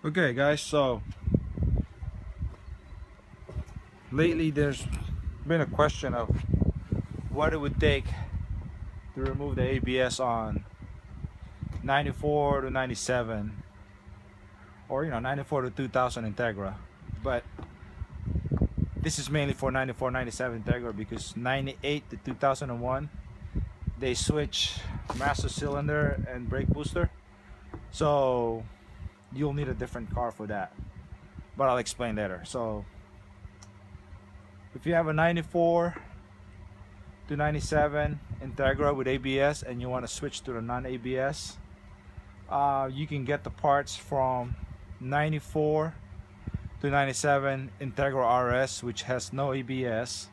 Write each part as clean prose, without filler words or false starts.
Okay guys, so lately there's been a question of what it would take to remove the ABS on 94 to 97, or 94 to 2000 Integra. But this is mainly for 94 97 Integra because 98 to 2001 they switch master cylinder and brake booster, so you'll need a different car for that, but I'll explain later. So if you have a 94 to 97 Integra with ABS and you want to switch to the non-ABS, you can get the parts from 94 to 97 Integra RS, which has no ABS.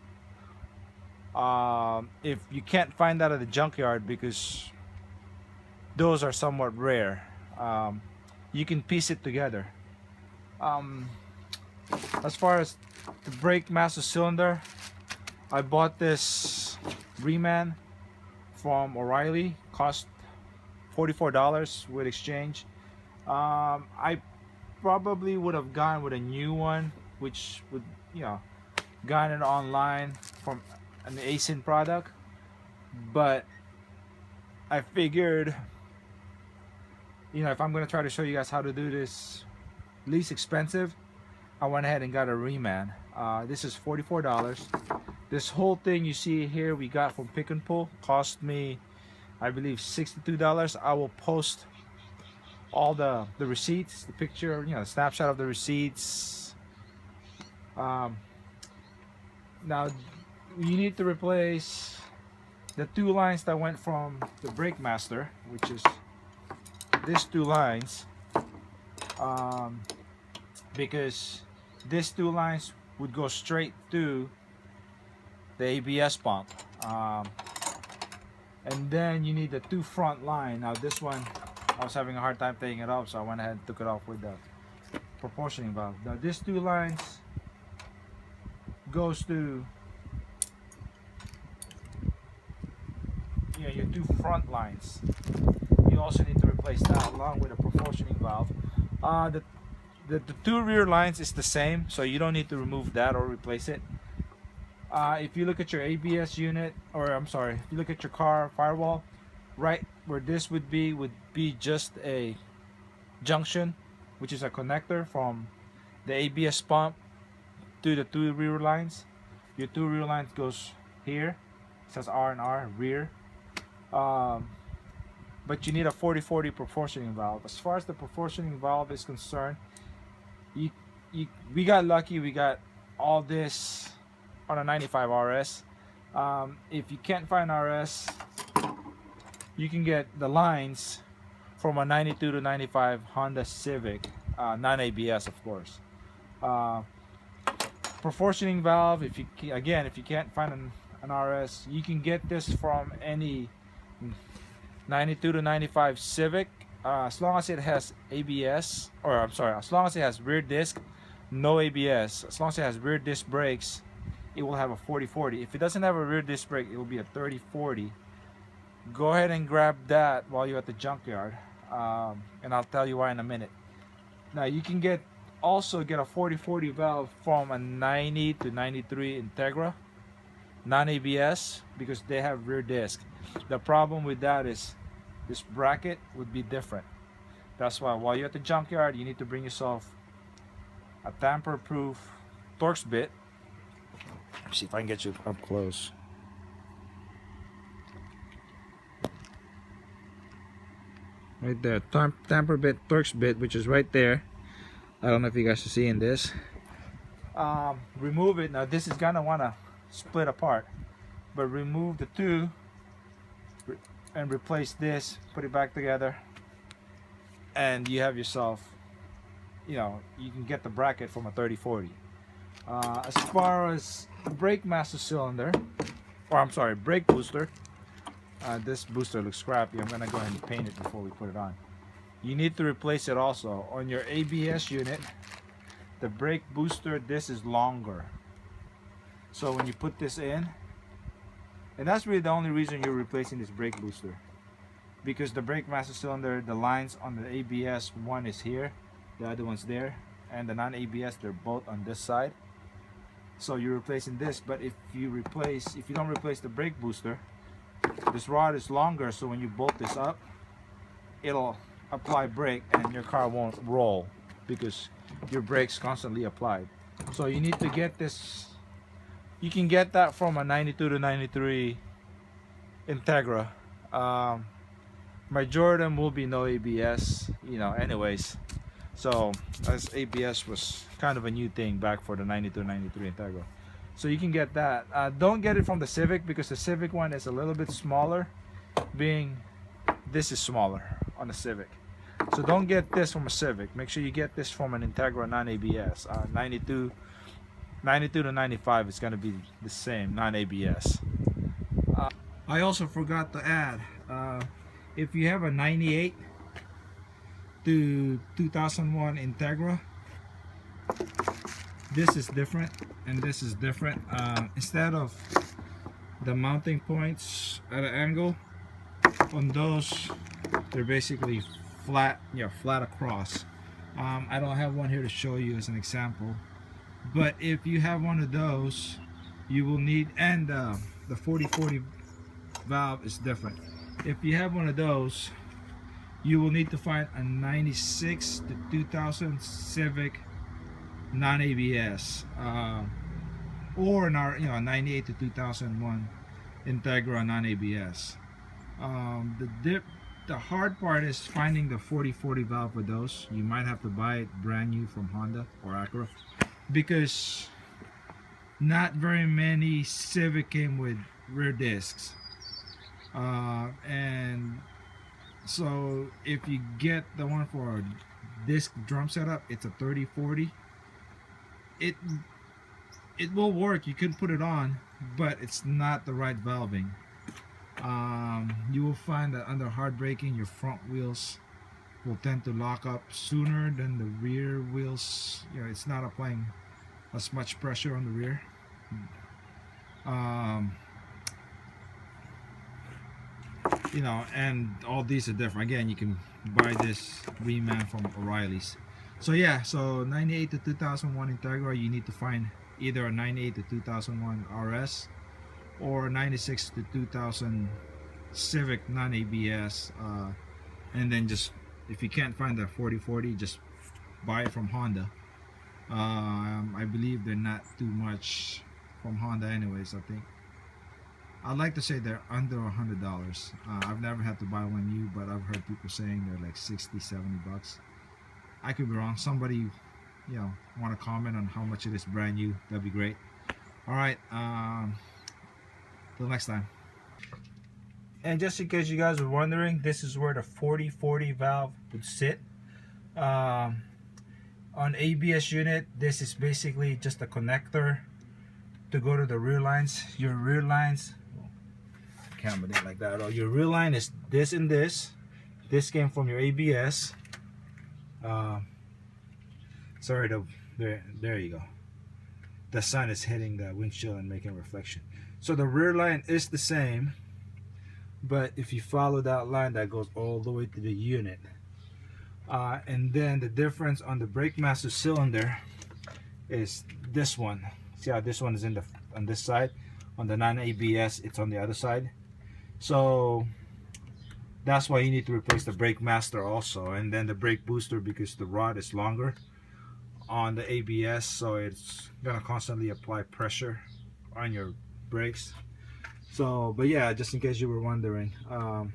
If you can't find that at the junkyard, because those are somewhat rare, you can piece it together. As far as the brake master cylinder, I bought this reman from O'Reilly, cost $44 with exchange. I probably would have gone with a new one, which would, gotten it online from an ASIN product, but I figured, if I'm going to try to show you guys how to do this least expensive, I went ahead and got a reman. This is $44. This whole thing you see here we got from Pick and Pull, cost me I believe $62. I will post all the receipts, the picture, the snapshot of the receipts. Now you need to replace the two lines that went from the brake master, which is these two lines, because these two lines would go straight to the ABS pump, and then you need the two front line. Now this one I was having a hard time taking it off, so I went ahead and took it off with the proportioning valve. Now these two lines goes to your two front lines. You also need to replace that along with a proportioning valve. The two rear lines is the same, so you don't need to remove that or replace it. If you look at your ABS unit, or I'm sorry, if you look at your car firewall, right where this would be just a junction, which is a connector from the ABS pump to the two rear lines. Your two rear lines goes here. It says R and R, rear. But you need a 40/40 proportioning valve. As far as the proportioning valve is concerned, we got lucky. We got all this on a 95 RS. If you can't find RS, you can get the lines from a 92 to 95 Honda Civic, non-ABS of course. Proportioning valve, if you can't find an RS, you can get this from any 92 to 95 Civic, as long as it has ABS, or I'm sorry, as long as it has rear disc, no ABS. As long as it has rear disc brakes, it will have a 40/40. If it doesn't have a rear disc brake, it will be a 30/40. Go ahead and grab that while you're at the junkyard, and I'll tell you why in a minute. Now you can also get a 40/40 valve from a 90 to 93 Integra, non-ABS, because they have rear disc. The problem with that is this bracket would be different. That's why while you're at the junkyard, you need to bring yourself a tamper-proof Torx bit. Let's see if I can get you up close. Right there, tamper bit, Torx bit, which is right there. I don't know if you guys are seeing this. Remove it. Now this is gonna wanna split apart, but remove the two and replace this, put it back together, and you have yourself, you can get the bracket from a 30/40. As far as the brake master cylinder, or I'm sorry, brake booster, this booster looks crappy. I'm gonna go ahead and paint it before we put it on. You need to replace it also. On your ABS unit, the brake booster, this is longer. So when you put this in, and that's really the only reason you're replacing this brake booster, because the brake master cylinder, the lines on the ABS one is here, the other one's there, and the non-ABS, they're both on this side. So you're replacing this, but if you don't replace the brake booster, this rod is longer, so when you bolt this up, it'll apply brake and your car won't roll because your brakes constantly applied. So you need to get this. You can get that from a 92 to 93 Integra. Majority of them will be no ABS, you know, anyways. So as ABS was kind of a new thing back for the 92 93 Integra. So you can get that. Don't get it from the Civic because the Civic one is a little bit smaller, being this is smaller on the Civic. So don't get this from a Civic. Make sure you get this from an Integra non-ABS. 92 to 95 is going to be the same, non-ABS. I also forgot to add, if you have a 98 to 2001 Integra, this is different and this is different. Instead of the mounting points at an angle, on those they're basically flat, flat across. I don't have one here to show you as an example, but if you have one of those, you will need, and the 40/40 valve is different. If you have one of those, you will need to find a 96 to 2000 Civic non-ABS, or an a 98 to 2001 Integra non-ABS. The hard part is finding the 40/40 valve for those. You might have to buy it brand new from Honda or Acura, because not very many Civic came with rear discs. And so if you get the one for a disc drum setup, it's a 30/40. It will work, you can put it on, but it's not the right valving. You will find that under hard braking, your front wheels will tend to lock up sooner than the rear wheels. It's not applying as much pressure on the rear. And all these are different. Again, you can buy this reman from O'Reilly's. So yeah, so 98 to 2001 Integra, you need to find either a 98 to 2001 RS or 96 to 2000 Civic non-ABS, and then just, if you can't find that 40/40, just buy it from Honda. I believe they're not too much from Honda anyways. I think I'd like to say they're under $100. I've never had to buy one new, but I've heard people saying they're like 60-70 bucks. I could be wrong. Somebody want to comment on how much it is brand new, that'd be great. All right, till next time. And just in case you guys were wondering, this is where the 40/40 valve would sit. On ABS unit, this is basically just a connector to go to the rear lines. Your rear lines, camera didn't like that at all. Your rear line is this and this. This came from your ABS. Sorry, there you go. The sun is hitting the windshield and making a reflection. So the rear line is the same, but if you follow that line, that goes all the way to the unit. And then the difference on the brake master cylinder is this one. See how this one is on this side? On the non-ABS, it's on the other side. So that's why you need to replace the brake master also, and then the brake booster, because the rod is longer on the ABS, so it's gonna constantly apply pressure on your brakes. So, but yeah, just in case you were wondering, and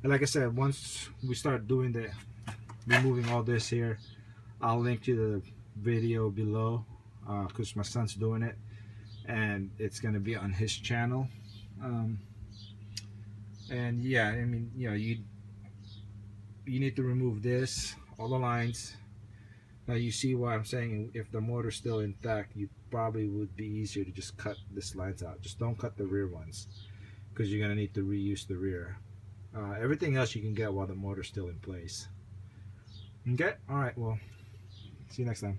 like I said, once we start doing the removing all this here, I'll link to the video below, because my son's doing it and it's gonna be on his channel. And yeah, I mean, you need to remove this, all the lines. Now you see why I'm saying if the motor's still intact, you probably would be easier to just cut these lines out. Just don't cut the rear ones, because you're gonna need to reuse the rear. Everything else you can get while the motor's still in place. Okay, all right, well, see you next time.